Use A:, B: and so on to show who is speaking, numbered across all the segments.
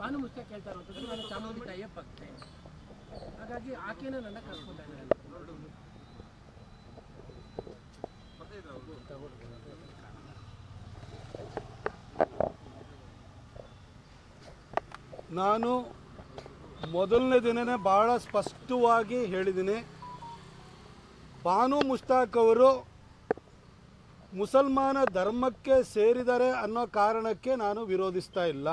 A: ಭಾನು ಮುಸ್ತಾಕ್ ಹೇಳ್ತಾ ಇರುವಂಥದ್ದು ನಾನು ಚಾಮುಂಡಿ ತಾಯಿಯ ಭಕ್ತೆ, ಹಾಗಾಗಿ ಆಕೆನ ನನ್ನ ಕರ್ಸ್ಕೊತಾ ಇದ್ದಾರೆ.
B: ನಾನು ಮೊದಲನೇ ದಿನನೇ ಭಾಳ ಸ್ಪಷ್ಟವಾಗಿ ಹೇಳಿದ್ದೀನಿ, ಭಾನು ಮುಸ್ತಾಕ್ ಅವರು ಮುಸಲ್ಮಾನ ಧರ್ಮಕ್ಕೆ ಸೇರಿದ್ದಾರೆ ಅನ್ನೋ ಕಾರಣಕ್ಕೆ ನಾನು ವಿರೋಧಿಸ್ತಾ ಇಲ್ಲ,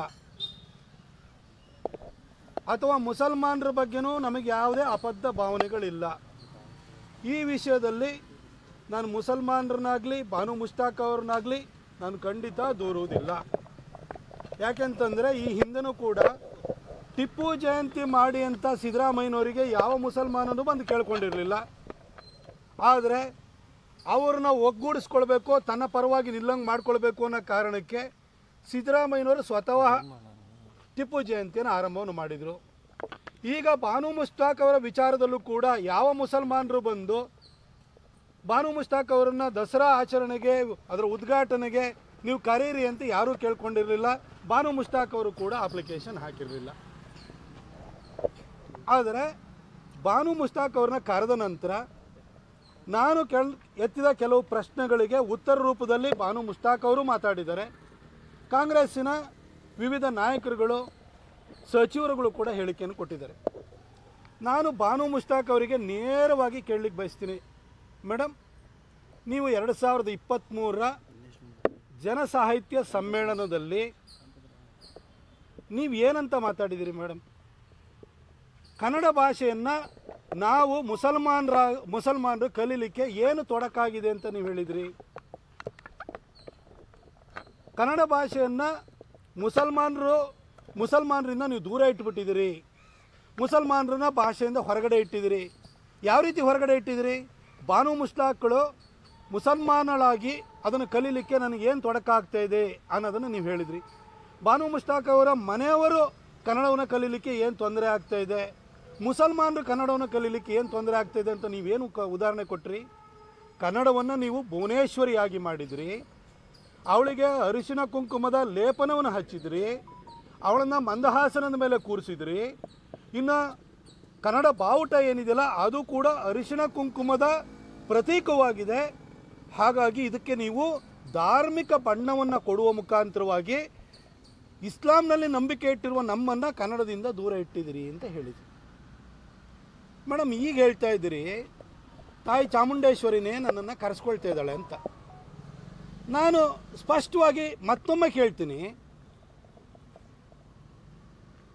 B: ಅಥವಾ ಮುಸಲ್ಮಾನರ ಬಗ್ಗೆನೂ ನಮಗೆ ಯಾವುದೇ ಅಬದ್ಧ ಭಾವನೆಗಳಿಲ್ಲ. ಈ ವಿಷಯದಲ್ಲಿ ನಾನು ಮುಸಲ್ಮಾನರನ್ನಾಗಲಿ ಭಾನು ಮುಸ್ತಾಕ್ ಅವ್ರನ್ನಾಗಲಿ ನಾನು ಖಂಡಿತ ದೂರುವುದಿಲ್ಲ. ಯಾಕೆಂತಂದರೆ ಈ ಹಿಂದೆನೂ ಕೂಡ ಟಿಪ್ಪು ಜಯಂತಿ ಮಾಡಿ ಅಂತ ಸಿದ್ದರಾಮಯ್ಯನವರಿಗೆ ಯಾವ ಮುಸಲ್ಮಾನನೂ ಬಂದು ಕೇಳ್ಕೊಂಡಿರಲಿಲ್ಲ. ಆದರೆ ಅವ್ರನ್ನ ಒಗ್ಗೂಡಿಸ್ಕೊಳ್ಬೇಕು, ತನ್ನ ಪರವಾಗಿ ನಿಲ್ಲಂಗೆ ಮಾಡ್ಕೊಳ್ಬೇಕು ಅನ್ನೋ ಕಾರಣಕ್ಕೆ ಸಿದ್ದರಾಮಯ್ಯನವರು ಸ್ವತಃ ಟಿಪ್ಪು ಜಯಂತಿಯನ್ನು ಆರಂಭವನ್ನು ಮಾಡಿದರು. ಈಗ ಭಾನು ಮುಸ್ತಾಕ್ ಅವರ ವಿಚಾರದಲ್ಲೂ ಕೂಡ ಯಾವ ಮುಸಲ್ಮಾನರು ಬಂದು ಭಾನು ಮುಸ್ತಾಕ್ ಅವರನ್ನು ದಸರಾ ಆಚರಣೆಗೆ ಅದರ ಉದ್ಘಾಟನೆಗೆ ನೀವು ಕರೀರಿ ಅಂತ ಯಾರೂ ಕೇಳ್ಕೊಂಡಿರಲಿಲ್ಲ. ಭಾನು ಮುಸ್ತಾಕ್ ಅವರು ಕೂಡ ಅಪ್ಲಿಕೇಶನ್ ಹಾಕಿರಲಿಲ್ಲ. ಆದರೆ ಭಾನು ಮುಸ್ತಾಕ್ ಅವ್ರನ್ನ ಕರೆದ ನಂತರ ನಾನು ಎತ್ತಿದ ಕೆಲವು ಪ್ರಶ್ನೆಗಳಿಗೆ ಉತ್ತರ ರೂಪದಲ್ಲಿ ಭಾನು ಮುಸ್ತಾಕ್ ಅವರು ಮಾತಾಡಿದ್ದಾರೆ. ಕಾಂಗ್ರೆಸ್ಸಿನ ವಿವಿಧ ನಾಯಕರುಗಳು, ಸಚಿವರುಗಳು ಕೂಡ ಹೇಳಿಕೆಯನ್ನು ಕೊಟ್ಟಿದ್ದಾರೆ. ನಾನು ಭಾನು ಮುಸ್ತಾಕ್ ಅವರಿಗೆ ನೇರವಾಗಿ ಕೇಳಲಿಕ್ಕೆ ಬಯಸ್ತೀನಿ, ಮೇಡಮ್, ನೀವು 2023ರ ಜನಸಾಹಿತ್ಯ ಸಮ್ಮೇಳನದಲ್ಲಿ ನೀವು ಏನಂತ ಮಾತಾಡಿದ್ದೀರಿ ಮೇಡಮ್? ಕನ್ನಡ ಭಾಷೆಯನ್ನು ನಾವು ಮುಸಲ್ಮಾನರು ಕಲೀಲಿಕ್ಕೆ ಏನು ತೊಡಕಾಗಿದೆ ಅಂತ ನೀವು ಹೇಳಿದ್ರಿ. ಕನ್ನಡ ಭಾಷೆಯನ್ನು ಮುಸಲ್ಮಾನರಿಂದ ನೀವು ದೂರ ಇಟ್ಬಿಟ್ಟಿದ್ದೀರಿ, ಮುಸಲ್ಮಾನರನ್ನ ಭಾಷೆಯಿಂದ ಹೊರಗಡೆ ಇಟ್ಟಿದ್ದೀರಿ. ಯಾವ ರೀತಿ ಹೊರಗಡೆ ಇಟ್ಟಿದ್ದೀರಿ? ಭಾನು ಮುಸ್ತಾಕ್ಗಳು ಮುಸಲ್ಮಾನಳಾಗಿ ಅದನ್ನು ಕಲೀಲಿಕ್ಕೆ ನನಗೇನು ತೊಡಕಾಗ್ತಾ ಇದೆ ಅನ್ನೋದನ್ನು ನೀವು ಹೇಳಿದ್ರಿ. ಭಾನು ಮುಸ್ತಾಕ್ ಅವರ ಮನೆಯವರು ಕನ್ನಡವನ್ನು ಕಲೀಲಿಕ್ಕೆ ಏನು ತೊಂದರೆ ಆಗ್ತಾ ಇದೆ, ಮುಸಲ್ಮಾನರು ಕನ್ನಡವನ್ನು ಕಲೀಲಿಕ್ಕೆ ಏನು ತೊಂದರೆ ಆಗ್ತಾ ಇದೆ ಅಂತ ನೀವೇನು ಉದಾಹರಣೆ ಕೊಟ್ರಿ? ಕನ್ನಡವನ್ನು ನೀವು ಭುವನೇಶ್ವರಿಯಾಗಿ ಮಾಡಿದ್ರಿ, ಅವಳಿಗೆ ಅರಿಶಿನ ಕುಂಕುಮದ ಲೇಪನವನ್ನು ಹಚ್ಚಿದ್ರಿ, ಅವಳನ್ನು ಮಂದಹಾಸನದ ಮೇಲೆ ಕೂರಿಸಿದ್ರಿ. ಇನ್ನು ಕನ್ನಡ ಬಾವುಟ ಏನಿದೆಯಲ್ಲ ಅದು ಕೂಡ ಅರಿಶಿನ ಕುಂಕುಮದ ಪ್ರತೀಕವಾಗಿದೆ. ಹಾಗಾಗಿ ಇದಕ್ಕೆ ನೀವು ಧಾರ್ಮಿಕ ಬಣ್ಣವನ್ನು ಕೊಡುವ ಮುಖಾಂತರವಾಗಿ ಇಸ್ಲಾಂನಲ್ಲಿ ನಂಬಿಕೆ ಇಟ್ಟಿರುವ ನಮ್ಮನ್ನು ಕನ್ನಡದಿಂದ ದೂರ ಇಟ್ಟಿದ್ದೀರಿ ಅಂತ ಹೇಳಿದ್ರಿ. ಮೇಡಮ್, ಈಗ ಹೇಳ್ತಾ ಇದ್ದೀರಿ ತಾಯಿ ಚಾಮುಂಡೇಶ್ವರಿನೇ ನನ್ನನ್ನು ಕರೆಸ್ಕೊಳ್ತಾ ಇದ್ದಾಳೆ ಅಂತ. ನಾನು ಸ್ಪಷ್ಟವಾಗಿ ಮತ್ತೊಮ್ಮೆ ಕೇಳ್ತೀನಿ,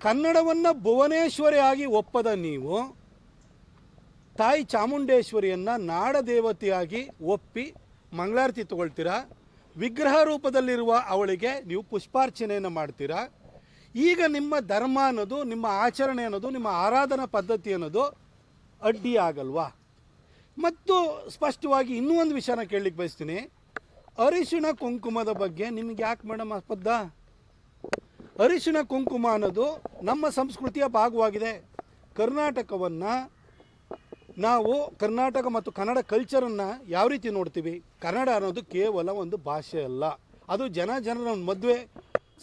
B: ಕನ್ನಡವನ್ನು ಭುವನೇಶ್ವರಿಯಾಗಿ ಒಪ್ಪದ ನೀವು ತಾಯಿ ಚಾಮುಂಡೇಶ್ವರಿಯನ್ನು ನಾಡದೇವತೆಯಾಗಿ ಒಪ್ಪಿ ಮಂಗಳಾರತಿ ತಗೊಳ್ತೀರಾ, ವಿಗ್ರಹ ರೂಪದಲ್ಲಿರುವ ಅವಳಿಗೆ ನೀವು ಪುಷ್ಪಾರ್ಚನೆಯನ್ನು ಮಾಡ್ತೀರಾ. ಈಗ ನಿಮ್ಮ ಧರ್ಮ ಅನ್ನೋದು, ನಿಮ್ಮ ಆಚರಣೆ ಅನ್ನೋದು, ನಿಮ್ಮ ಆರಾಧನಾ ಪದ್ಧತಿ ಅನ್ನೋದು ಅಡ್ಡಿ ಆಗಲ್ವಾ? ಮತ್ತು ಸ್ಪಷ್ಟವಾಗಿ ಇನ್ನೂ ಒಂದು ವಿಷಯನ ಕೇಳಲಿಕ್ಕೆ ಬಯಸ್ತೀನಿ, ಅರಿಶಿಣ ಕುಂಕುಮದ ಬಗ್ಗೆ ನಿಮಗೆ ಯಾಕೆ ಮೇಡಮ್ ಅಪದ್ಧ? ಅರಿಶಿಣ ಕುಂಕುಮ ಅನ್ನೋದು ನಮ್ಮ ಸಂಸ್ಕೃತಿಯ ಭಾಗವಾಗಿದೆ. ಕರ್ನಾಟಕವನ್ನು ನಾವು ಕರ್ನಾಟಕ ಮತ್ತು ಕನ್ನಡ ಕಲ್ಚರನ್ನು ಯಾವ ರೀತಿ ನೋಡ್ತೀವಿ? ಕನ್ನಡ ಅನ್ನೋದು ಕೇವಲ ಒಂದು ಭಾಷೆ ಅಲ್ಲ, ಅದು ಜನರ ಮದುವೆ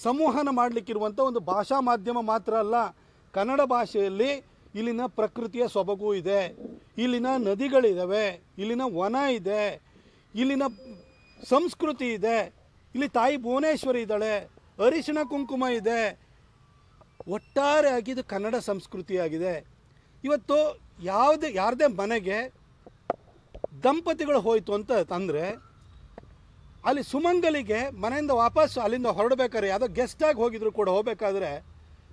B: ಸಂವಹನ ಮಾಡಲಿಕ್ಕಿರುವಂಥ ಒಂದು ಭಾಷಾ ಮಾಧ್ಯಮ ಮಾತ್ರ ಅಲ್ಲ. ಕನ್ನಡ ಭಾಷೆಯಲ್ಲಿ ಇಲ್ಲಿನ ಪ್ರಕೃತಿಯ ಸೊಬಗು ಇದೆ, ಇಲ್ಲಿನ ನದಿಗಳಿದ್ದಾವೆ, ಇಲ್ಲಿನ ವನ ಇದೆ, ಇಲ್ಲಿನ ಸಂಸ್ಕೃತಿ ಇದೆ, ಇಲ್ಲಿ ತಾಯಿ ಭುವನೇಶ್ವರಿ ಇದ್ದಾಳೆ, ಅರಿಶಿಣ ಕುಂಕುಮ ಇದೆ. ಒಟ್ಟಾರೆಯಾಗಿ ಇದು ಕನ್ನಡ ಸಂಸ್ಕೃತಿಯಾಗಿದೆ. ಇವತ್ತು ಯಾರದೇ ಮನೆಗೆ ದಂಪತಿಗಳು ಹೋಯಿತು ಅಂತ ತಂದರೆ ಅಲ್ಲಿ ಸುಮಂಗಲಿಗೆ ಮನೆಯಿಂದ ವಾಪಸ್ ಅಲ್ಲಿಂದ ಹೊರಡಬೇಕಾದ್ರೆ ಯಾವುದೋ ಗೆಸ್ಟಾಗಿ ಹೋಗಿದ್ರು ಕೂಡ ಹೋಗಬೇಕಾದ್ರೆ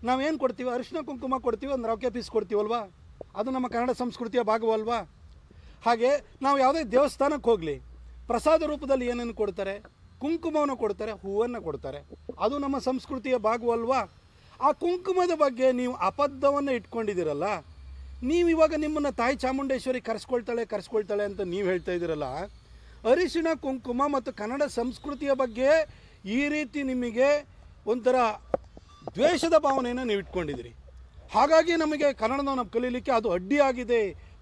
B: ನಾವೇನು ಕೊಡ್ತೀವಿ? ಅರಿಶಿನ ಕುಂಕುಮ ಕೊಡ್ತೀವಿ, ಒಂದು ರೊಕ್ಕೆ ಪೀಸ್ ಕೊಡ್ತೀವಲ್ವಾ? ಅದು ನಮ್ಮ ಕನ್ನಡ ಸಂಸ್ಕೃತಿಯ ಭಾಗವಲ್ವಾ? ಹಾಗೆ ನಾವು ಯಾವುದೇ ದೇವಸ್ಥಾನಕ್ಕೆ ಹೋಗಲಿ, ಪ್ರಸಾದ ರೂಪದಲ್ಲಿ ಏನೇನು ಕೊಡ್ತಾರೆ? ಕುಂಕುಮವನ್ನು ಕೊಡ್ತಾರೆ, ಹೂವನ್ನು ಕೊಡ್ತಾರೆ. ಅದು ನಮ್ಮ ಸಂಸ್ಕೃತಿಯ ಭಾಗವಲ್ವಾ? ಆ ಕುಂಕುಮದ ಬಗ್ಗೆ ನೀವು ಅಬದ್ಧವನ್ನು ಇಟ್ಕೊಂಡಿದ್ದೀರಲ್ಲ, ನೀವಿವಾಗ ನಿಮ್ಮನ್ನು ತಾಯಿ ಚಾಮುಂಡೇಶ್ವರಿ ಕರೆಸ್ಕೊಳ್ತಾಳೆ ಅಂತ ನೀವು ಹೇಳ್ತಾ ಇದ್ದೀರಲ್ಲ. ಅರಿಶಿಣ ಕುಂಕುಮ ಮತ್ತು ಕನ್ನಡ ಸಂಸ್ಕೃತಿಯ ಬಗ್ಗೆ ಈ ರೀತಿ ನಿಮಗೆ ಒಂಥರ ದ್ವೇಷದ ಭಾವನೆಯನ್ನು ನೀವು ಇಟ್ಕೊಂಡಿದ್ದೀರಿ. ಹಾಗಾಗಿ ನಮಗೆ ಕನ್ನಡವನ್ನು ಕಲೀಲಿಕ್ಕೆ ಅದು ಅಡ್ಡಿಯಾಗಿದೆ,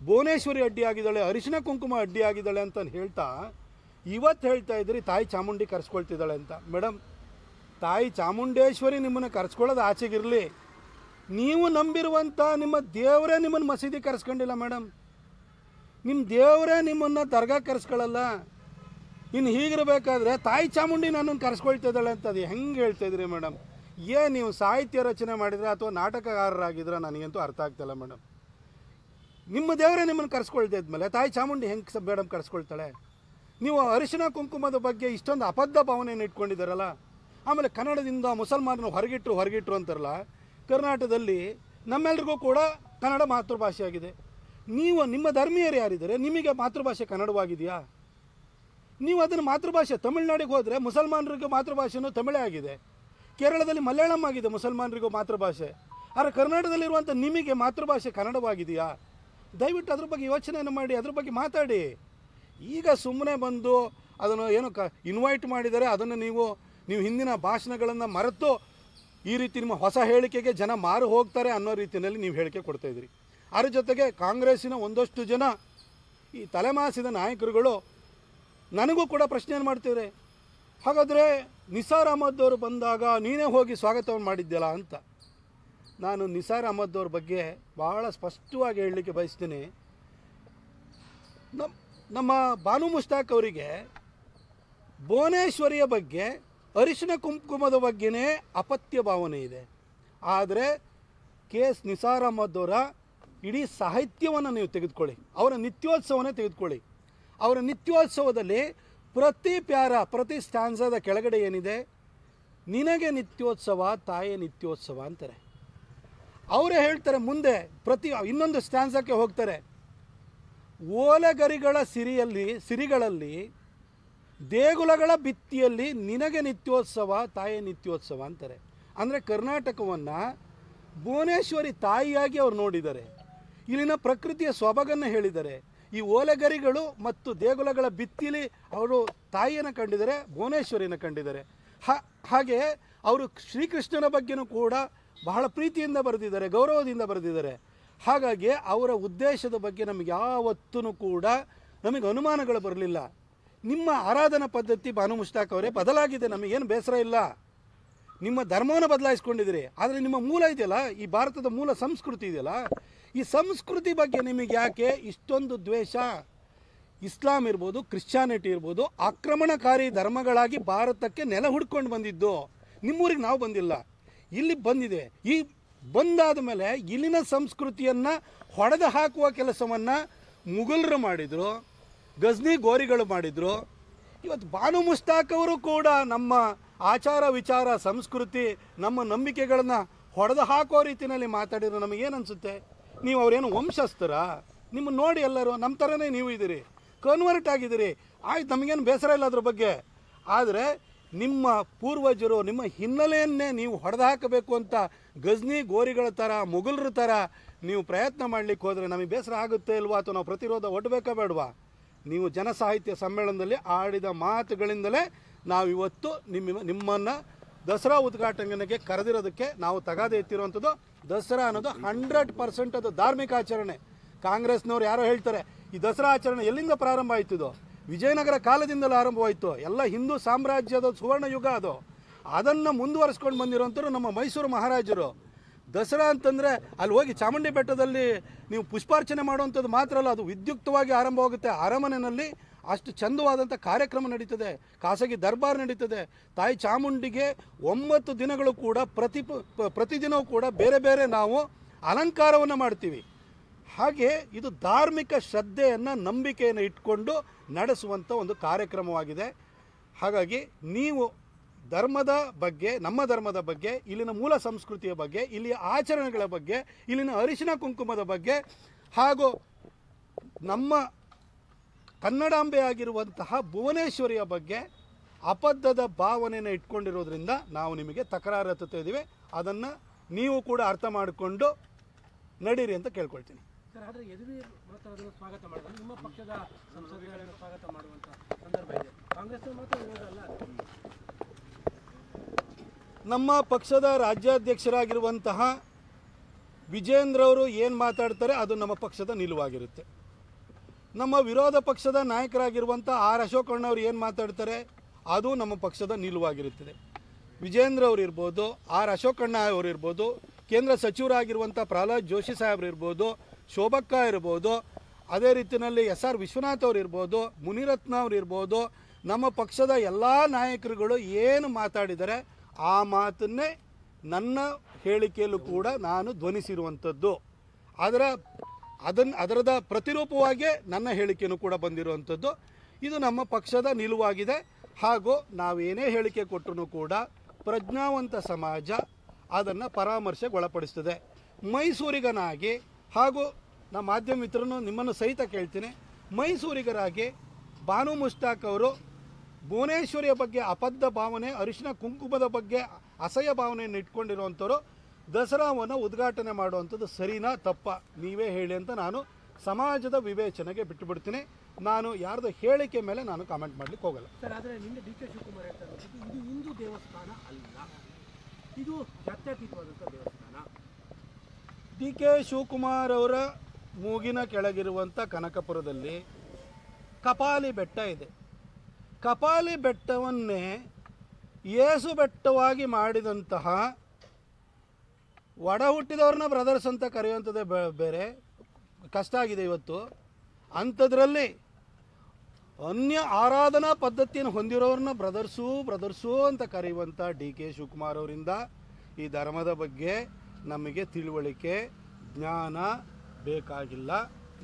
B: ಭುವನೇಶ್ವರಿ ಅಡ್ಡಿಯಾಗಿದ್ದಾಳೆ, ಅರಿಶಿಣ ಕುಂಕುಮ ಅಡ್ಡಿಯಾಗಿದ್ದಾಳೆ ಅಂತ ಹೇಳ್ತಾ ಇವತ್ತು ಹೇಳ್ತಾ ಇದ್ದೀರಿ ತಾಯಿ ಚಾಮುಂಡಿ ಕರೆಸ್ಕೊಳ್ತಿದ್ದಾಳೆ ಅಂತ. ಮೇಡಮ್, ತಾಯಿ ಚಾಮುಂಡೇಶ್ವರಿ ನಿಮ್ಮನ್ನು ಕರೆಸ್ಕೊಳ್ಳೋದು ಆಚೆಗಿರಲಿ, ನೀವು ನಂಬಿರುವಂಥ ನಿಮ್ಮ ದೇವರೇ ನಿಮ್ಮನ್ನು ಮಸೀದಿ ಕರೆಸ್ಕೊಂಡಿಲ್ಲ ಮೇಡಮ್. ನಿಮ್ಮ ದೇವರೇ ನಿಮ್ಮನ್ನು ದರ್ಗಾ ಕರೆಸ್ಕೊಳ್ಳಲ್ಲ. ಇನ್ನು ಹೀಗಿರಬೇಕಾದ್ರೆ ತಾಯಿ ಚಾಮುಂಡಿ ನನ್ನನ್ನು ಕರೆಸ್ಕೊಳ್ತಿದ್ದಾಳೆ ಅಂತದು ಹೆಂಗೆ ಹೇಳ್ತಾಯಿದ್ರಿ ಮೇಡಮ್? ನೀವು ಸಾಹಿತ್ಯ ರಚನೆ ಮಾಡಿದರೆ ಅಥವಾ ನಾಟಕಗಾರರಾಗಿದ್ರೆ ನನಗಂತೂ ಅರ್ಥ ಆಗ್ತಾಯಿಲ್ಲ ಮೇಡಮ್. ನಿಮ್ಮ ದೇವರೇ ನಿಮ್ಮನ್ನು ಕರೆಸ್ಕೊಳ್ತಾ ಇದ್ಮೇಲೆ ತಾಯಿ ಚಾಮುಂಡಿ ಹೆಂಗೆ ಮೇಡಮ್ ಕರೆಸ್ಕೊಳ್ತಾಳೆ? ನೀವು ಅರಿಶಿನ ಕುಂಕುಮದ ಬಗ್ಗೆ ಇಷ್ಟೊಂದು ಅಬದ್ಧ ಭಾವನೆಯನ್ನು ಇಟ್ಕೊಂಡಿದ್ದಾರಲ್ಲ. ಆಮೇಲೆ ಕನ್ನಡದಿಂದ ಮುಸಲ್ಮಾನರು ಹೊರಗಿಟ್ರು ಅಂತಾರಲ್ಲ. ಕರ್ನಾಟಕದಲ್ಲಿ ನಮ್ಮೆಲ್ರಿಗೂ ಕೂಡ ಕನ್ನಡ ಮಾತೃಭಾಷೆಯಾಗಿದೆ. ನಿಮ್ಮ ಧರ್ಮೀಯರು ಯಾರಿದ್ದಾರೆ? ನಿಮಗೆ ಮಾತೃಭಾಷೆ ಕನ್ನಡವಾಗಿದೆಯಾ? ನೀವು ಅದನ್ನು ಮಾತೃಭಾಷೆ ತಮಿಳ್ನಾಡಿಗೆ ಹೋದರೆ ಮುಸಲ್ಮಾನರಿಗೂ ಮಾತೃಭಾಷೆನೂ ತಮಿಳೇ ಆಗಿದೆ. ಕೇರಳದಲ್ಲಿ ಮಲಯಾಳಂ ಆಗಿದೆ ಮುಸಲ್ಮಾನರಿಗೂ ಮಾತೃಭಾಷೆ. ಆದರೆ ಕರ್ನಾಟಕದಲ್ಲಿರುವಂಥ ನಿಮಗೆ ಮಾತೃಭಾಷೆ ಕನ್ನಡವಾಗಿದೆಯಾ? ದಯವಿಟ್ಟು ಅದ್ರ ಬಗ್ಗೆ ಯೋಚನೆಯನ್ನು ಮಾಡಿ, ಅದ್ರ ಬಗ್ಗೆ ಮಾತಾಡಿ. ಈಗ ಸುಮ್ಮನೆ ಬಂದು ಅದನ್ನು ಏನೋ ಇನ್ವೈಟ್ ಮಾಡಿದರೆ ಅದನ್ನು ನೀವು ಹಿಂದಿನ ಭಾಷಣಗಳನ್ನು ಮರೆತು ಈ ರೀತಿ ನಿಮ್ಮ ಹೊಸ ಹೇಳಿಕೆಗೆ ಜನ ಮಾರು ಹೋಗ್ತಾರೆ ಅನ್ನೋ ರೀತಿಯಲ್ಲಿ ನೀವು ಹೇಳಿಕೆ ಕೊಡ್ತಾಯಿದ್ರಿ. ಅದ್ರ ಜೊತೆಗೆ ಕಾಂಗ್ರೆಸ್ಸಿನ ಒಂದಷ್ಟು ಜನ ಈ ತಲೆಮಾಸಿದ ನಾಯಕರುಗಳು ನನಗೂ ಕೂಡ ಪ್ರಶ್ನೆಯನ್ನು ಮಾಡ್ತಿದ್ದಾರೆ. ಹಾಗಾದರೆ ನಿಸಾರ್ ಅಹಮದ್ ಅವರು ಬಂದಾಗ ನೀನೇ ಹೋಗಿ ಸ್ವಾಗತವನ್ನು ಮಾಡಿದ್ಯಲ್ಲ ಅಂತ. ನಾನು ನಿಸಾರ್ ಅಹಮದ್ ಅವ್ರ ಬಗ್ಗೆ ಭಾಳ ಸ್ಪಷ್ಟವಾಗಿ ಹೇಳಲಿಕ್ಕೆ ಬಯಸ್ತೀನಿ. ನಮ್ಮ ಬಾನು ಮುಷ್ತಾಕ್ ಅವರಿಗೆ ಭುವನೇಶ್ವರಿಯ ಬಗ್ಗೆ, ಅರಿಶಿನ ಕುಂಕುಮದ ಬಗ್ಗೆನೇ ಅಪತ್ಯ ಭಾವನೆ ಇದೆ. ಆದರೆ KS ನಿಸಾರ್ ಅಹಮದ್ ಅವರ ಇಡೀ ಸಾಹಿತ್ಯವನ್ನು ನೀವು ತೆಗೆದುಕೊಳ್ಳಿ, ಅವರ ನಿತ್ಯೋತ್ಸವನೇ ತೆಗೆದುಕೊಳ್ಳಿ. ಅವರ ನಿತ್ಯೋತ್ಸವದಲ್ಲಿ ಪ್ರತಿ ಪ್ಯಾರ, ಪ್ರತಿ ಸ್ಟ್ಯಾನ್ಸಾದ ಕೆಳಗಡೆ ಏನಿದೆ, ನಿನಗೆ ನಿತ್ಯೋತ್ಸವ ತಾಯಿ ನಿತ್ಯೋತ್ಸವ ಅಂತಾರೆ. ಅವರೇ ಹೇಳ್ತಾರೆ ಮುಂದೆ ಇನ್ನೊಂದು ಸ್ಟ್ಯಾನ್ಸಕ್ಕೆ ಹೋಗ್ತಾರೆ, ಓಲೆಗರಿಗಳ ಸಿರಿಗಳಲ್ಲಿ ದೇಗುಲಗಳ ಭಿತ್ತಿಯಲ್ಲಿ ನಿನಗೆ ನಿತ್ಯೋತ್ಸವ ತಾಯಿ ನಿತ್ಯೋತ್ಸವ ಅಂತಾರೆ. ಅಂದರೆ ಕರ್ನಾಟಕವನ್ನು ಭುವನೇಶ್ವರಿ ತಾಯಿಯಾಗಿ ಅವರು ನೋಡಿದ್ದಾರೆ. ಇಲ್ಲಿನ ಪ್ರಕೃತಿಯ ಸೊಬಗನ್ನು ಹೇಳಿದ್ದಾರೆ. ಈ ಓಲೆಗರಿಗಳು ಮತ್ತು ದೇಗುಲಗಳ ಭಿತ್ತಿಲಿ ಅವರು ತಾಯಿಯನ್ನು ಕಂಡಿದ್ದಾರೆ, ಭುವನೇಶ್ವರಿಯನ್ನು ಕಂಡಿದ್ದಾರೆ. ಹಾಗೆ ಅವರು ಶ್ರೀಕೃಷ್ಣನ ಬಗ್ಗೆನೂ ಕೂಡ ಬಹಳ ಪ್ರೀತಿಯಿಂದ ಬರೆದಿದ್ದಾರೆ, ಗೌರವದಿಂದ ಬರೆದಿದ್ದಾರೆ. ಹಾಗಾಗಿ ಅವರ ಉದ್ದೇಶದ ಬಗ್ಗೆ ನಮಗೆ ಯಾವತ್ತೂ ಕೂಡ ನಮಗೆ ಅನುಮಾನಗಳು ಬರಲಿಲ್ಲ. ನಿಮ್ಮ ಆರಾಧನಾ ಪದ್ಧತಿ ಬಾನು ಮುಷ್ತಾಕ್ ಅವರೇ ಬದಲಾಗಿದೆ, ನಮಗೇನು ಬೇಸರ ಇಲ್ಲ. ನಿಮ್ಮ ಧರ್ಮವನ್ನು ಬದಲಾಯಿಸ್ಕೊಂಡಿದ್ದೀರಿ, ಆದರೆ ನಿಮ್ಮ ಮೂಲ ಇದೆಯಲ್ಲ, ಈ ಭಾರತದ ಮೂಲ ಸಂಸ್ಕೃತಿ ಇದೆಯಲ್ಲ, ಈ ಸಂಸ್ಕೃತಿ ಬಗ್ಗೆ ನಿಮಗೆ ಯಾಕೆ ಇಷ್ಟೊಂದು ದ್ವೇಷ? ಇಸ್ಲಾಂ ಇರ್ಬೋದು, ಕ್ರಿಶ್ಚಿಯಾನಿಟಿ ಇರ್ಬೋದು, ಆಕ್ರಮಣಕಾರಿ ಧರ್ಮಗಳಾಗಿ ಭಾರತಕ್ಕೆ ನೆಲ ಹುಡ್ಕೊಂಡು ಬಂದಿದ್ದು. ನಿಮ್ಮೂರಿಗೆ ನಾವು ಬಂದಿಲ್ಲ, ಇಲ್ಲಿ ಬಂದಿದೆ. ಈ ಬಂದಾದ ಮೇಲೆ ಇಲ್ಲಿನ ಸಂಸ್ಕೃತಿಯನ್ನು ಹೊಡೆದು ಹಾಕುವ ಕೆಲಸವನ್ನು ಮುಘಲರು ಮಾಡಿದರು, ಗಜ್ನಿ ಗೋರಿಗಳು ಮಾಡಿದರು. ಇವತ್ತು ಬಾನು ಮುಷ್ತಾಕ್ ಅವರು ಕೂಡ ನಮ್ಮ ಆಚಾರ ವಿಚಾರ ಸಂಸ್ಕೃತಿ ನಮ್ಮ ನಂಬಿಕೆಗಳನ್ನು ಹೊಡೆದು ಹಾಕೋ ರೀತಿಯಲ್ಲಿ ಮಾತಾಡಿದ್ರು. ನಮಗೇನು ಅನಿಸುತ್ತೆ? ನೀವು ಅವರೇನು ವಂಶಸ್ಥರ? ನಿಮ್ಮನ್ನು ನೋಡಿ ಎಲ್ಲರೂ ನಮ್ಮ ಥರನೇ ನೀವು ಇದ್ದೀರಿ, ಕನ್ವರ್ಟ್ ಆಗಿದ್ದೀರಿ. ಆಯ್ತು, ನಮಗೇನು ಬೇಸರ ಇಲ್ಲ ಅದ್ರ ಬಗ್ಗೆ. ಆದರೆ ನಿಮ್ಮ ಪೂರ್ವಜರು ನಿಮ್ಮ ಹಿನ್ನೆಲೆಯನ್ನೇ ನೀವು ಹೊಡೆದು ಹಾಕಬೇಕು ಅಂತ ಗಜ್ನಿ ಗೋರಿಗಳ ಥರ ಮುಘಲರ ಥರ ನೀವು ಪ್ರಯತ್ನ ಮಾಡಲಿಕ್ಕೆ ಹೋದರೆ ನಮಗೆ ಬೇಸರ ಆಗುತ್ತೆ ಇಲ್ವಾ? ಅಥವಾ ನಾವು ಪ್ರತಿರೋಧ ಒಡ್ಬೇಕಾ ಬೇಡವಾ? ನೀವು ಜನಸಾಹಿತ್ಯ ಸಮ್ಮೇಳನದಲ್ಲಿ ಆಡಿದ ಮಾತುಗಳಿಂದಲೇ ನಾವಿವತ್ತು ನಿಮ್ಮನ್ನು ದಸರಾ ಉದ್ಘಾಟನೆಗೆ ಕರೆದಿರೋದಕ್ಕೆ ನಾವು ತಗಾದೆ ಎತ್ತಿರುವಂಥದ್ದು. ದಸರಾ ಅನ್ನೋದು 100% ಅದು ಧಾರ್ಮಿಕ ಆಚರಣೆ. ಕಾಂಗ್ರೆಸ್ನವ್ರು ಯಾರೋ ಹೇಳ್ತಾರೆ ಈ ದಸರಾ ಆಚರಣೆ ಎಲ್ಲಿಂದ ಪ್ರಾರಂಭ ಆಯ್ತಿದ್ದು? ವಿಜಯನಗರ ಕಾಲದಿಂದಲೂ ಆರಂಭವಾಯಿತು. ಎಲ್ಲ ಹಿಂದೂ ಸಾಮ್ರಾಜ್ಯದ ಸುವರ್ಣ ಯುಗ ಅದು. ಅದನ್ನು ಮುಂದುವರಿಸ್ಕೊಂಡು ಬಂದಿರೋಂಥವ್ರು ನಮ್ಮ ಮೈಸೂರು ಮಹಾರಾಜರು. ದಸರಾ ಅಂತಂದರೆ ಅಲ್ಲಿ ಹೋಗಿ ಚಾಮುಂಡಿ ಬೆಟ್ಟದಲ್ಲಿ ನೀವು ಪುಷ್ಪಾರ್ಚನೆ ಮಾಡುವಂಥದ್ದು ಮಾತ್ರ ಅಲ್ಲ, ಅದು ವಿದ್ಯುಕ್ತವಾಗಿ ಆರಂಭವಾಗುತ್ತೆ. ಅರಮನೆಯಲ್ಲಿ ಅಷ್ಟು ಚಂದವಾದಂಥ ಕಾರ್ಯಕ್ರಮ ನಡೀತದೆ, ಖಾಸಗಿ ದರ್ಬಾರ್ ನಡೀತದೆ. ತಾಯಿ ಚಾಮುಂಡಿಗೆ 9 ದಿನಗಳು ಕೂಡ ಪ್ರತಿದಿನವೂ ಕೂಡ ಬೇರೆ ಬೇರೆ ನಾವು ಅಲಂಕಾರವನ್ನು ಮಾಡ್ತೀವಿ. ಹಾಗೆ ಇದು ಧಾರ್ಮಿಕ ಶ್ರದ್ಧೆಯನ್ನು, ನಂಬಿಕೆಯನ್ನು ಇಟ್ಕೊಂಡು ನಡೆಸುವಂಥ ಒಂದು ಕಾರ್ಯಕ್ರಮವಾಗಿದೆ. ಹಾಗಾಗಿ ನೀವು ಧರ್ಮದ ಬಗ್ಗೆ, ನಮ್ಮ ಧರ್ಮದ ಬಗ್ಗೆ, ಇಲ್ಲಿನ ಮೂಲ ಸಂಸ್ಕೃತಿಯ ಬಗ್ಗೆ, ಇಲ್ಲಿಯ ಆಚರಣೆಗಳ ಬಗ್ಗೆ, ಇಲ್ಲಿನ ಅರಿಶಿನ ಕುಂಕುಮದ ಬಗ್ಗೆ, ಹಾಗೂ ನಮ್ಮ ಕನ್ನಡಾಂಬೆ ಆಗಿರುವಂತಹ ಭುವನೇಶ್ವರಿಯ ಬಗ್ಗೆ ಅಬದ್ಧದ ಭಾವನೆಯನ್ನು ಇಟ್ಕೊಂಡಿರೋದ್ರಿಂದ ನಾವು ನಿಮಗೆ ತಕರಾರು ಎತ್ತುತ್ತಾ ಇದ್ದೀವಿ. ಅದನ್ನು ನೀವು ಕೂಡ ಅರ್ಥ ಮಾಡಿಕೊಂಡು ನಡೀರಿ ಅಂತ ಕೇಳ್ಕೊಳ್ತೀನಿ.
A: ಸರ್, ಆದರೆ ಯದುವೀರ್ ಮಾತ್ರ ಅದನ್ನು ಸ್ವಾಗತ ಮಾಡಿದ್ರೆ ನಿಮ್ಮ ಪಕ್ಷದ ಸಂಸದಗಳನ್ನು ಸ್ವಾಗತ ಮಾಡುವಂಥ ಸಂದರ್ಭ ಇದೆ. ಕಾಂಗ್ರೆಸ್ ಮಾತ್ರ ವಿರೋಧ ಅಲ್ಲ.
B: ನಮ್ಮ ಪಕ್ಷದ ರಾಜ್ಯಾಧ್ಯಕ್ಷರಾಗಿರುವಂತಹ ವಿಜೇಂದ್ರ ಅವರು ಏನು ಮಾತಾಡ್ತಾರೆ ಅದು ನಮ್ಮ ಪಕ್ಷದ ನಿಲುವಾಗಿರುತ್ತೆ. ನಮ್ಮ ವಿರೋಧ ಪಕ್ಷದ ನಾಯಕರಾಗಿರುವಂಥ ಆರ್ ಅಶೋಕಣ್ಣವರು ಏನು ಮಾತಾಡ್ತಾರೆ ಅದು ನಮ್ಮ ಪಕ್ಷದ ನಿಲುವಾಗಿರುತ್ತದೆ. ವಿಜೇಂದ್ರ ಅವರು ಇರ್ಬೋದು, ಆರ್ ಅಶೋಕಣ್ಣ ಅವರು ಇರ್ಬೋದು, ಕೇಂದ್ರ ಸಚಿವರಾಗಿರುವಂಥ ಪ್ರಹ್ಲಾದ್ ಜೋಶಿ ಸಾಹೇಬ್ರು ಇರ್ಬೋದು, ಶೋಭಕ್ಕ ಇರ್ಬೋದು, ಅದೇ ರೀತಿಯಲ್ಲಿ SR ವಿಶ್ವನಾಥ್ ಅವರು ಇರ್ಬೋದು, ಮುನಿರತ್ನ ಅವರು ಇರ್ಬೋದು, ನಮ್ಮ ಪಕ್ಷದ ಎಲ್ಲ ನಾಯಕರುಗಳು ಏನು ಮಾತಾಡಿದರೆ ಆ ಮಾತನ್ನೇ ನನ್ನ ಹೇಳಿಕೆಯಲ್ಲೂ ಕೂಡ ನಾನು ಧ್ವನಿಸಿರುವಂಥದ್ದು. ಅದರದ ಪ್ರತಿರೂಪವಾಗಿಯೇ ನನ್ನ ಹೇಳಿಕೆಯೂ ಕೂಡ ಬಂದಿರುವಂಥದ್ದು. ಇದು ನಮ್ಮ ಪಕ್ಷದ ನಿಲುವಾಗಿದೆ. ಹಾಗೂ ನಾವೇನೇ ಹೇಳಿಕೆ ಕೊಟ್ಟರೂ ಕೂಡ ಪ್ರಜ್ಞಾವಂತ ಸಮಾಜ ಅದನ್ನು ಪರಾಮರ್ಶೆಗೆ ಒಳಪಡಿಸ್ತದೆ. ಮೈಸೂರಿಗನಾಗಿ ಹಾಗೂ ನಮ್ಮ ಮಾಧ್ಯಮ ಮಿತ್ರನು ನಿಮ್ಮನ್ನು ಸಹಿತ ಕೇಳ್ತೀನಿ, ಮೈಸೂರಿಗರಾಗಿ ಬಾನು ಮುಷ್ತಾಕ್ ಅವರು ಭುವನೇಶ್ವರಿಯ ಬಗ್ಗೆ ಅಬದ್ಧ ಭಾವನೆ, ಅರಿಶಿನ ಕುಂಕುಮದ ಬಗ್ಗೆ ಅಸಹ್ಯ ಭಾವನೆಯನ್ನು ಇಟ್ಕೊಂಡಿರುವಂಥವ್ರು ದಸರಾವನ್ನು ಉದ್ಘಾಟನೆ ಮಾಡುವಂಥದ್ದು ಸರಿನಾ ತಪ್ಪ ನೀವೇ ಹೇಳಿ ಅಂತ ನಾನು ಸಮಾಜದ ವಿವೇಚನೆಗೆ ಬಿಟ್ಟುಬಿಡ್ತೀನಿ. ನಾನು ಯಾರ್ದು ಹೇಳಿಕೆ ಮೇಲೆ ನಾನು ಕಾಮೆಂಟ್ ಮಾಡಲಿಕ್ಕೆ ಹೋಗಲ್ಲ
A: ಸರ್. ಆದರೆ ನಿನ್ನೆ DK ಶಿವಕುಮಾರ್ ಹೇಳ್ತಾರೆ ಇದು ಹಿಂದೂ ದೇವಸ್ಥಾನ ಅಲ್ಲ, ಇದು ಜಾತ್ಯತೀತವಾದಂಥ ದೇವಸ್ಥಾನ.
B: DK ಶಿವಕುಮಾರ್ ಅವರ ಮೂಗಿನ ಕೆಳಗಿರುವಂಥ ಕನಕಪುರದಲ್ಲಿ ಕಪಾಲಿ ಬೆಟ್ಟ ಇದೆ. ಕಪಾಲಿ ಬೆಟ್ಟವನ್ನೇ ಏಸು ಬೆಟ್ಟವಾಗಿ ಮಾಡಿದಂತಹ ಒಡ ಹುಟ್ಟಿದವ್ರನ್ನ ಬ್ರದರ್ಸ್ ಅಂತ ಕರೆಯುವಂಥದ್ದೇ ಬೇರೆ ಕಷ್ಟ ಆಗಿದೆ ಇವತ್ತು. ಅಂಥದ್ರಲ್ಲಿ ಅನ್ಯ ಆರಾಧನಾ ಪದ್ಧತಿಯನ್ನು ಹೊಂದಿರೋರನ್ನ ಬ್ರದರ್ಸು ಅಂತ ಕರೆಯುವಂಥ DK ಶಿವಕುಮಾರ್ ಅವರಿಂದ ಈ ಧರ್ಮದ ಬಗ್ಗೆ ನಮಗೆ ತಿಳುವಳಿಕೆ ಜ್ಞಾನ ಬೇಕಾಗಿಲ್ಲ.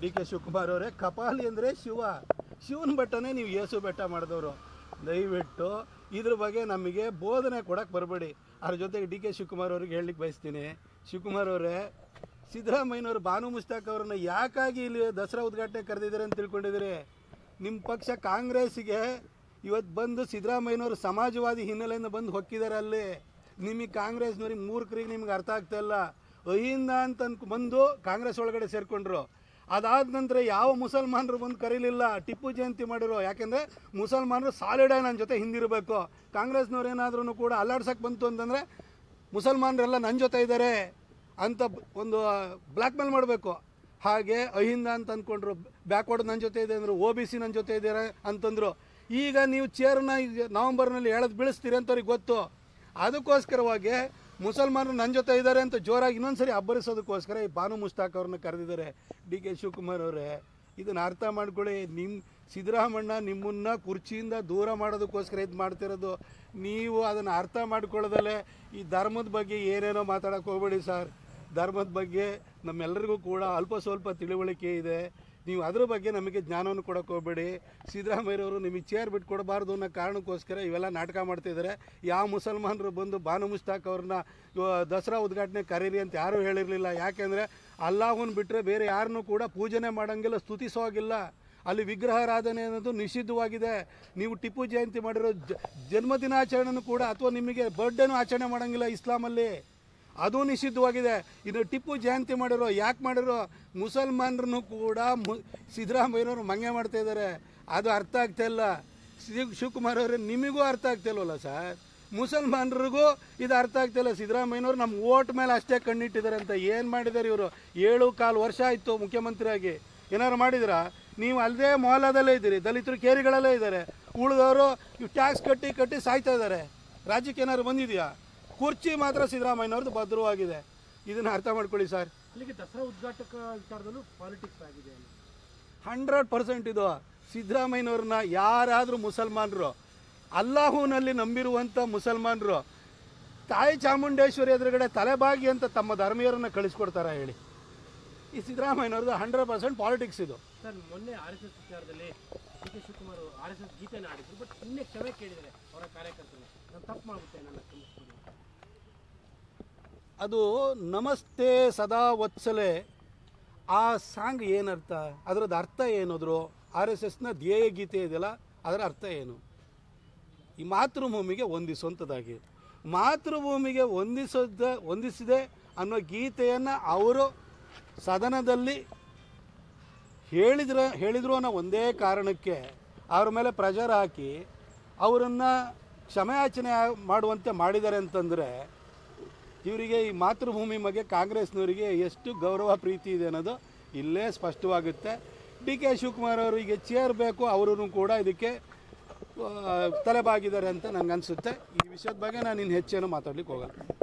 B: DK ಶಿವಕುಮಾರ್ ಅವರೇ, ಕಪಾಲಿ ಅಂದರೆ ಶಿವನ ಬೆಟ್ಟನೇ ನೀವು ಏಸು ಬೆಟ್ಟ ಮಾಡಿದವರು. ದಯವಿಟ್ಟು ಇದ್ರ ಬಗ್ಗೆ ನಮಗೆ ಬೋಧನೆ ಕೊಡೋಕ್ಕೆ ಬರಬೇಡಿ. ಅದ್ರ ಜೊತೆಗೆ DK ಶಿವಕುಮಾರ್ ಅವ್ರಿಗೆ ಹೇಳಲಿಕ್ಕೆ ಬಯಸ್ತೀನಿ, ಶಿವಕುಮಾರ್ ಅವರೇ, ಸಿದ್ದರಾಮಯ್ಯನವರು ಬಾನು ಮುಷ್ತಾಕ್ ಅವರನ್ನ ಯಾಕಾಗಿ ಇಲ್ಲಿ ದಸರಾ ಉದ್ಘಾಟನೆ ಕರೆದಿದ್ದಾರೆ ಅಂತ ತಿಳ್ಕೊಂಡಿದ್ದೀರಿ? ನಿಮ್ಮ ಪಕ್ಷ ಕಾಂಗ್ರೆಸ್ಸಿಗೆ ಇವತ್ತು ಬಂದು ಸಿದ್ದರಾಮಯ್ಯನವರು ಸಮಾಜವಾದಿ ಹಿನ್ನೆಲೆಯಿಂದ ಬಂದು ಹೊಕ್ಕಿದ್ದಾರೆ. ಅಲ್ಲಿ ನಿಮಗೆ ಕಾಂಗ್ರೆಸ್ನವ್ರಿಗೆ ಮೂರ್ಖರಿಗೆ ನಿಮ್ಗೆ ಅರ್ಥ ಆಗ್ತಾ ಇಲ್ಲ. ಅಹಿಂದ ಅಂತ ಬಂದು ಕಾಂಗ್ರೆಸ್ ಒಳಗಡೆ ಸೇರಿಕೊಂಡ್ರು. ಅದಾದ ನಂತರ ಯಾವ ಮುಸಲ್ಮಾನರು ಬಂದು ಕರೀಲಿಲ್ಲ, ಟಿಪ್ಪು ಜಯಂತಿ ಮಾಡಿರೋ. ಯಾಕೆಂದರೆ ಮುಸಲ್ಮಾನರು ಸಾಲಿಡಾಗಿ ನನ್ನ ಜೊತೆ ಹಿಂದಿರಬೇಕು. ಕಾಂಗ್ರೆಸ್ನವ್ರು ಏನಾದ್ರೂ ಕೂಡ ಅಲ್ಲಾಡ್ಸಕ್ಕೆ ಬಂತು ಅಂತಂದರೆ ಮುಸಲ್ಮಾನರೆಲ್ಲ ನನ್ನ ಜೊತೆ ಇದ್ದಾರೆ ಅಂತ ಒಂದು ಬ್ಲ್ಯಾಕ್ ಮೇಲ್ ಮಾಡಬೇಕು. ಹಾಗೆ ಅಹಿಂದ ಅಂತ ಅಂದ್ಕೊಂಡ್ರು, ಬ್ಯಾಕ್ವರ್ಡ್ ನನ್ನ ಜೊತೆ ಇದೆ ಅಂದರು, OBC ನನ್ನ ಜೊತೆ ಇದ್ದಾರೆ ಅಂತಂದರು. ಈಗ ನೀವು ಚೇರ್ನ ನವಂಬರ್ನಲ್ಲಿ ಎಳೆದು ಬೀಳಿಸ್ತೀರಿ ಅಂತ ಅವ್ರಿಗೆ ಗೊತ್ತು. ಅದಕ್ಕೋಸ್ಕರವಾಗಿ ಮುಸಲ್ಮಾನರು ನನ್ನ ಜೊತೆ ಇದ್ದಾರೆ ಅಂತ ಜೋರಾಗಿ ಇನ್ನೊಂದ್ಸರಿ ಅಬ್ಬರಿಸೋದಕ್ಕೋಸ್ಕರ ಈ ಬಾನು ಮುಷ್ತಾಕ್ ಅವ್ರನ್ನ ಕರೆದಿದ್ದಾರೆ. DK ಶಿವಕುಮಾರ್ ಅವರೇ, ಇದನ್ನು ಅರ್ಥ ಮಾಡ್ಕೊಳ್ಳಿ. ಸಿದ್ದರಾಮಣ್ಣ ನಿಮ್ಮನ್ನು ಕುರ್ಚಿಯಿಂದ ದೂರ ಮಾಡೋದಕ್ಕೋಸ್ಕರ ಇದು ಮಾಡ್ತಿರೋದು. ನೀವು ಅದನ್ನು ಅರ್ಥ ಮಾಡ್ಕೊಳ್ಳೋದಲ್ಲೇ ಈ ಧರ್ಮದ ಬಗ್ಗೆ ಏನೇನೋ ಮಾತಾಡೋಕ್ಕೆ ಹೋಗ್ಬೇಡಿ ಸರ್. ಧರ್ಮದ ಬಗ್ಗೆ ನಮ್ಮೆಲ್ಲರಿಗೂ ಕೂಡ ಅಲ್ಪ ಸ್ವಲ್ಪ ತಿಳುವಳಿಕೆ ಇದೆ. ನೀವು ಅದ್ರ ಬಗ್ಗೆ ನಮಗೆ ಜ್ಞಾನವನ್ನು ಕೊಡೋಕ್ಕೆ ಹೋಗಬೇಡಿ. ಸಿದ್ದರಾಮಯ್ಯವರು ನಿಮಗೆ ಚೇರ್ ಬಿಟ್ಟು ಕೊಡಬಾರ್ದು ಅನ್ನೋ ಕಾರಣಕ್ಕೋಸ್ಕರ ಇವೆಲ್ಲ ನಾಟಕ ಮಾಡ್ತಿದ್ದಾರೆ. ಯಾವ ಮುಸಲ್ಮಾನರು ಬಂದು ಬಾನು ಮುಷ್ತಾಕ್ ಅವ್ರನ್ನ ದಸರಾ ಉದ್ಘಾಟನೆ ಕರೀರಿ ಅಂತ ಯಾರೂ ಹೇಳಿರಲಿಲ್ಲ. ಯಾಕೆಂದರೆ ಅಲ್ಲಾಹನ್ ಬಿಟ್ಟರೆ ಬೇರೆ ಯಾರನ್ನೂ ಕೂಡ ಪೂಜನೆ ಮಾಡೋಂಗಿಲ್ಲ, ಸ್ತುತಿಸೋಗಿಲ್ಲ. ಅಲ್ಲಿ ವಿಗ್ರಹಾರಾಧನೆ ಅನ್ನೋದು ನಿಷಿದ್ಧವಾಗಿದೆ. ನೀವು ಟಿಪ್ಪು ಜಯಂತಿ ಮಾಡಿರೋ ಜನ್ಮದಿನಾಚರಣೆನೂ ಕೂಡ ಅಥವಾ ನಿಮಗೆ ಬರ್ಡೇನೂ ಆಚರಣೆ ಮಾಡೋಂಗಿಲ್ಲ ಇಸ್ಲಾಮಲ್ಲಿ, ಅದು ನಿಷಿದ್ಧವಾಗಿದೆ. ಇನ್ನು ಟಿಪ್ಪು ಜಯಂತಿ ಮಾಡಿರೋ ಯಾಕೆ ಮಾಡಿರೋ ಮುಸಲ್ಮಾನರನ್ನು ಕೂಡ ಸಿದ್ದರಾಮಯ್ಯನವರು ಮಂಗೆ ಮಾಡ್ತಾ ಇದ್ದಾರೆ. ಅದು ಅರ್ಥ ಆಗ್ತಾ ಇಲ್ಲ. ಶಿವಕುಮಾರ್ ಅವರೇ, ನಿಮಗೂ ಅರ್ಥ ಆಗ್ತಿಲ್ವಲ್ಲ ಸರ್? ಮುಸಲ್ಮಾನರಿಗೂ ಇದು ಅರ್ಥ ಆಗ್ತಿಲ್ಲ. ಸಿದ್ದರಾಮಯ್ಯನವರು ನಮ್ಮ ಓಟ್ ಮೇಲೆ ಅಷ್ಟೇ ಕಣ್ಣಿಟ್ಟಿದ್ದಾರೆ ಅಂತ ಏನು ಮಾಡಿದ್ದಾರೆ ಇವರು? 7.25 ವರ್ಷ ಆಯಿತು ಮುಖ್ಯಮಂತ್ರಿಯಾಗಿ. ಏನಾದ್ರು ಮಾಡಿದಿರಾ? ನೀವು ಅಲ್ಲದೆ ಮೊಹಲ್ಲಾದಲ್ಲೇ ಇದ್ದೀರಿ, ದಲಿತರು ಕೇರಿಗಳಲ್ಲೇ ಇದ್ದಾರೆ, ಉಳಿದವರು ಇವು ಟ್ಯಾಕ್ಸ್ ಕಟ್ಟಿ ಸಾಯ್ತಾ ಇದ್ದಾರೆ. ರಾಜ್ಯಕ್ಕೆ ಏನಾದ್ರು ಬಂದಿದೆಯಾ? ಕುರ್ಚಿ ಮಾತ್ರ ಸಿದ್ದರಾಮಯ್ಯನವ್ರದ್ದು ಭದ್ರವಾಗಿದೆ. ಇದನ್ನು ಅರ್ಥ ಮಾಡ್ಕೊಳ್ಳಿ ಸರ್.
A: ಅಲ್ಲಿಗೆ ದಸರಾ ಉದ್ಘಾಟಕ ವಿಚಾರದಲ್ಲೂ ಪಾಲಿಟಿಕ್ಸ್ ಆಗಿದೆ
B: 100% ಇದು. ಸಿದ್ದರಾಮಯ್ಯನವ್ರನ್ನ ಯಾರಾದರೂ ಮುಸಲ್ಮಾನರು, ಅಲ್ಲಾಹುನಲ್ಲಿ ನಂಬಿರುವಂಥ ಮುಸಲ್ಮಾನರು ತಾಯಿ ಚಾಮುಂಡೇಶ್ವರಿ ಎದುರುಗಡೆ ತಲೆಬಾಗಿ ಅಂತ ತಮ್ಮ ಧರ್ಮೀಯರನ್ನು ಕಳಿಸ್ಕೊಡ್ತಾರೆ ಹೇಳಿ? ಈ ಸಿದ್ದರಾಮಯ್ಯನವ್ರದ್ದು 100% ಪಾಲಿಟಿಕ್ಸ್ ಇದು
A: ಸರ್. ಮೊನ್ನೆ RSS ವಿಚಾರದಲ್ಲಿ DK ಶಿವಕುಮಾರ್ RSS ಗೀತೆನ ಆಡಿದ್ರು, ಬಟ್ ನಿನ್ನೆ ಕ್ಷಮೆ ಕೇಳಿದರೆ ಅವರ ಕಾರ್ಯಕರ್ತರು, ನಾನು ತಪ್ಪು ಮಾಡ್ಬಿಟ್ಟೆ, ನನ್ನ ಕ್ಷಮಿಸ್ಬಿಡಿ.
B: ಅದು ನಮಸ್ತೆ ಸದಾ ವತ್ಸಲೆ ಆ ಸಾಂಗ್ ಏನರ್ಥ? ಅದರದ್ದು ಅರ್ಥ ಏನಾದ್ರು? RSSನ ಧ್ಯೇಯ ಗೀತೆ ಇದೆಯಲ್ಲ, ಅದರ ಅರ್ಥ ಏನು? ಈ ಮಾತೃಭೂಮಿಗೆ ಹೊಂದಿಸುವಂಥದ್ದಾಗಿ, ಮಾತೃಭೂಮಿಗೆ ಹೊಂದಿಸಿದೆ ಅನ್ನೋ ಗೀತೆಯನ್ನು ಅವರು ಸದನದಲ್ಲಿ ಹೇಳಿದ್ರು ಅನ್ನೋ ಒಂದೇ ಕಾರಣಕ್ಕೆ ಅವ್ರ ಮೇಲೆ ಪ್ರೆಷರ್ ಹಾಕಿ ಅವರನ್ನು ಕ್ಷಮೆಯಾಚನೆ ಮಾಡುವಂತೆ ಮಾಡಿದ್ದಾರೆ ಅಂತಂದರೆ ಇವರಿಗೆ ಈ ಮಾತೃಭೂಮಿ ಬಗ್ಗೆ ಕಾಂಗ್ರೆಸ್ನವರಿಗೆ ಎಷ್ಟು ಗೌರವ ಪ್ರೀತಿ ಇದೆ ಅನ್ನೋದು ಇಲ್ಲೇ ಸ್ಪಷ್ಟವಾಗುತ್ತೆ. DK ಶಿವಕುಮಾರ್ ಅವರಿಗೆ ಚೇರ್ ಬೇಕು, ಅವರು ಕೂಡ ಇದಕ್ಕೆ ತಲೆಬಾಗಿದ್ದಾರೆ ಅಂತ ನನಗನ್ಸುತ್ತೆ. ಈ ವಿಷಯದ ಬಗ್ಗೆ ನಾನು ಇನ್ನು ಹೆಚ್ಚೇನು ಮಾತಾಡ್ಲಿಕ್ಕೆ ಹೋಗಲ್ಲ.